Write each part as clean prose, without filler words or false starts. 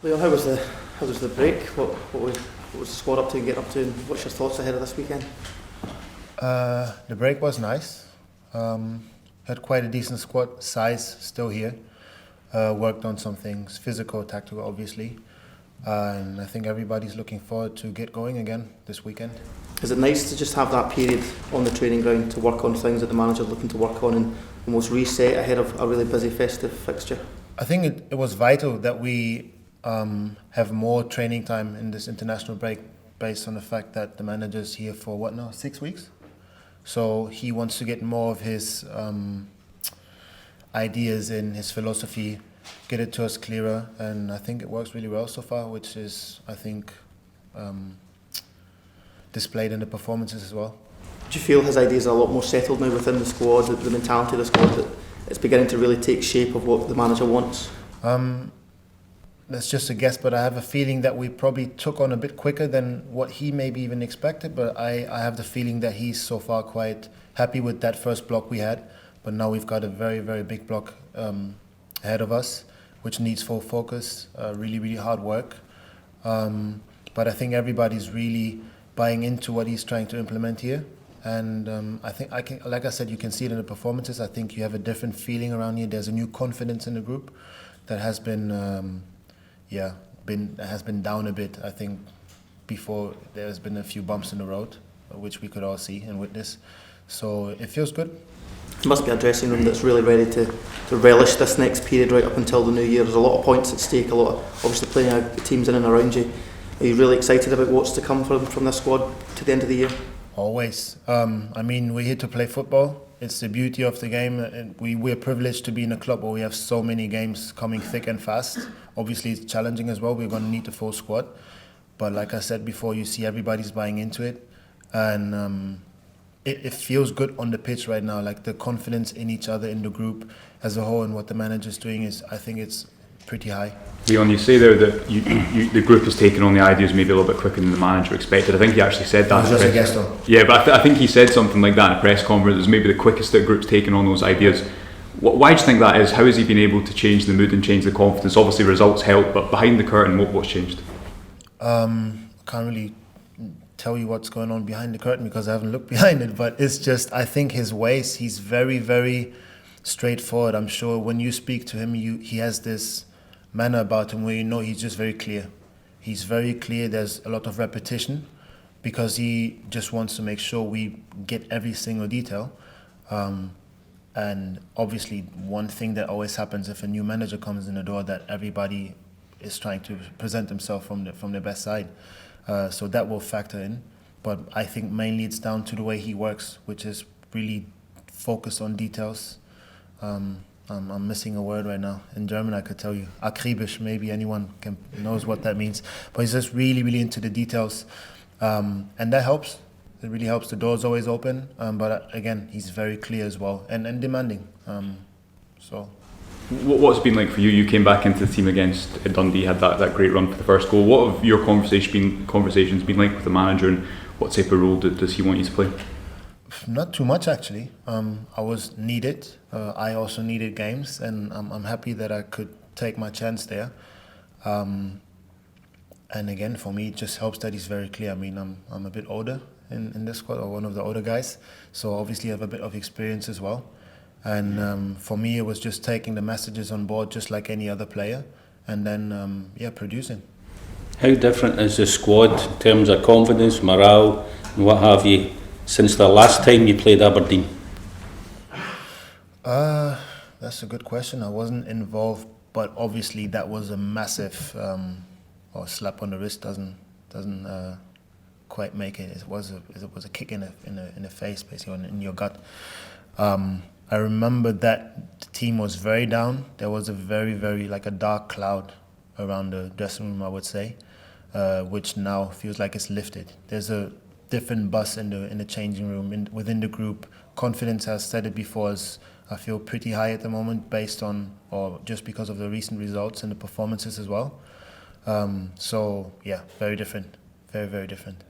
Leon, how was the break? What was the squad up to and getting up to, and what's your thoughts ahead of this weekend? The break was nice. Had quite a decent squad size still here. Worked on some things, physical, tactical, obviously. And I think everybody's looking forward to get going again this weekend. Is it nice to just have that period on the training ground to work on things that the manager's looking to work on and almost reset ahead of a really busy festive fixture? I think it was vital that we have more training time in this international break based on the fact that the manager's here for 6 weeks? So he wants to get more of his ideas in, his philosophy, get it to us clearer, and I think it works really well so far, which is, I think, displayed in the performances as well. Do you feel his ideas are a lot more settled now within the squad, the mentality of the squad, that it's beginning to really take shape of what the manager wants? That's just a guess, but I have a feeling that we probably took on a bit quicker than what he maybe even expected, but I have the feeling that he's so far quite happy with that first block we had, but now we've got a very, very big block ahead of us, which needs full focus, really, really hard work. But I think everybody's really buying into what he's trying to implement here. And I think like I said, you can see it in the performances. I think you have a different feeling around here. There's a new confidence in the group that has been down a bit. I think before there's been a few bumps in the road, which we could all see and witness. So it feels good. It must be a dressing room that's really ready to relish this next period right up until the new year. There's a lot of points at stake, a lot of obviously playing out teams in and around you. Are you really excited about what's to come from this squad to the end of the year? Always. I mean, we're here to play football. It's the beauty of the game. And we're privileged to be in a club where we have so many games coming thick and fast. Obviously, it's challenging as well. We're going to need the full squad. But like I said before, you see everybody's buying into it. And it feels good on the pitch right now. Like the confidence in each other, in the group as a whole, and what the manager's doing is, I think it's pretty high. Leon, you say there that the group has taken on the ideas maybe a little bit quicker than the manager expected. I think he actually said that. Just a guess though. Yeah, but I think he said something like that in a press conference. It was maybe the quickest that the group's taken on those ideas. Why do you think that is? How has he been able to change the mood and change the confidence? Obviously results help, but behind the curtain, what's changed? Can't really tell you what's going on behind the curtain because I haven't looked behind it, but it's just, I think his ways, he's very, very straightforward. I'm sure when you speak to him, he has this manner about him where you know he's just very clear. He's very clear. There's a lot of repetition because he just wants to make sure we get every single detail. And obviously one thing that always happens if a new manager comes in the door, that everybody is trying to present himself from their best side. So that will factor in. But I think mainly it's down to the way he works, which is really focused on details. I'm missing a word right now. In German, I could tell you. Akribisch, maybe anyone knows what that means. But he's just really, really into the details. And that helps. It really helps. The door's always open. But again, he's very clear as well and demanding. What's it been like for you? You came back into the team against Dundee, had that great run for the first goal. What have your conversations been like with the manager, and what type of role does he want you to play? Not too much actually. I was needed. I also needed games, and I'm happy that I could take my chance there. And again, for me, it just helps that he's very clear. I mean, I'm a bit older in this squad, or one of the older guys, so obviously I have a bit of experience as well. And for me, it was just taking the messages on board, just like any other player, and then producing. How different is the squad in terms of confidence, morale, and what have you, since the last time you played Aberdeen? That's a good question. I wasn't involved, but obviously that was a massive slap on the wrist. Doesn't quite make it. It was a kick in the face, basically, in your gut. I remember that the team was very down. There was a very, very like a dark cloud around the dressing room, I would say, which now feels like it's lifted. There's a different buzz in the changing room, within the group. Confidence, as said it before, I feel pretty high at the moment based on, or just because of the recent results and the performances as well. So yeah, very different, very, very different.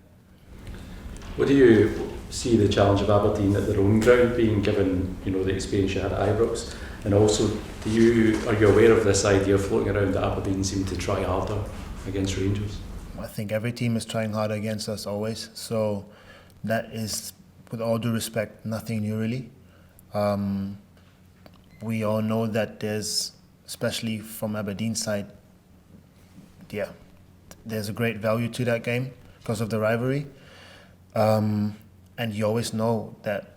What do you see the challenge of Aberdeen at their own ground being, given the experience you had at Ibrox? And also, are you aware of this idea floating around that Aberdeen seem to try harder against Rangers? I think every team is trying harder against us always. So that is, with all due respect, nothing new really. We all know that there's, especially from Aberdeen's side, there's a great value to that game because of the rivalry. And you always know that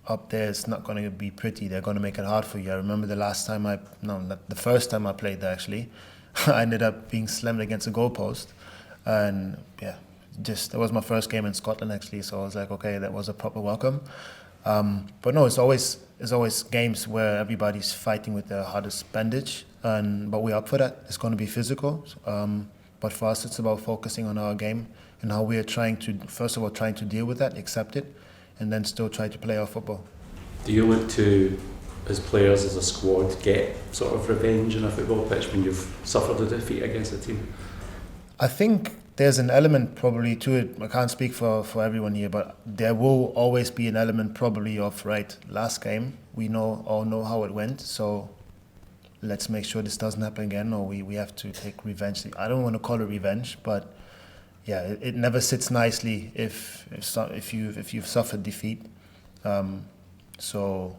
up there it's not going to be pretty. They're going to make it hard for you. I remember the first time I played there actually, I ended up being slammed against a goalpost. And that was my first game in Scotland actually, so I was like, okay, that was a proper welcome. But no, it's always games where everybody's fighting with their hardest bandage, but we're up for that. It's going to be physical, but for us it's about focusing on our game and how we are trying to deal with that, accept it, and then still try to play our football. Do you look to, as players, as a squad, get sort of revenge in a football pitch when you've suffered a defeat against a team? I think there's an element probably to it. I can't speak for everyone here, but there will always be an element probably of, right, last game, we all know how it went, so let's make sure this doesn't happen again, or we have to take revenge. I don't want to call it revenge, but it never sits nicely if you've suffered defeat. So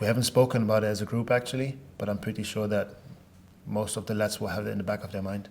we haven't spoken about it as a group actually, but I'm pretty sure that most of the lads will have it in the back of their mind.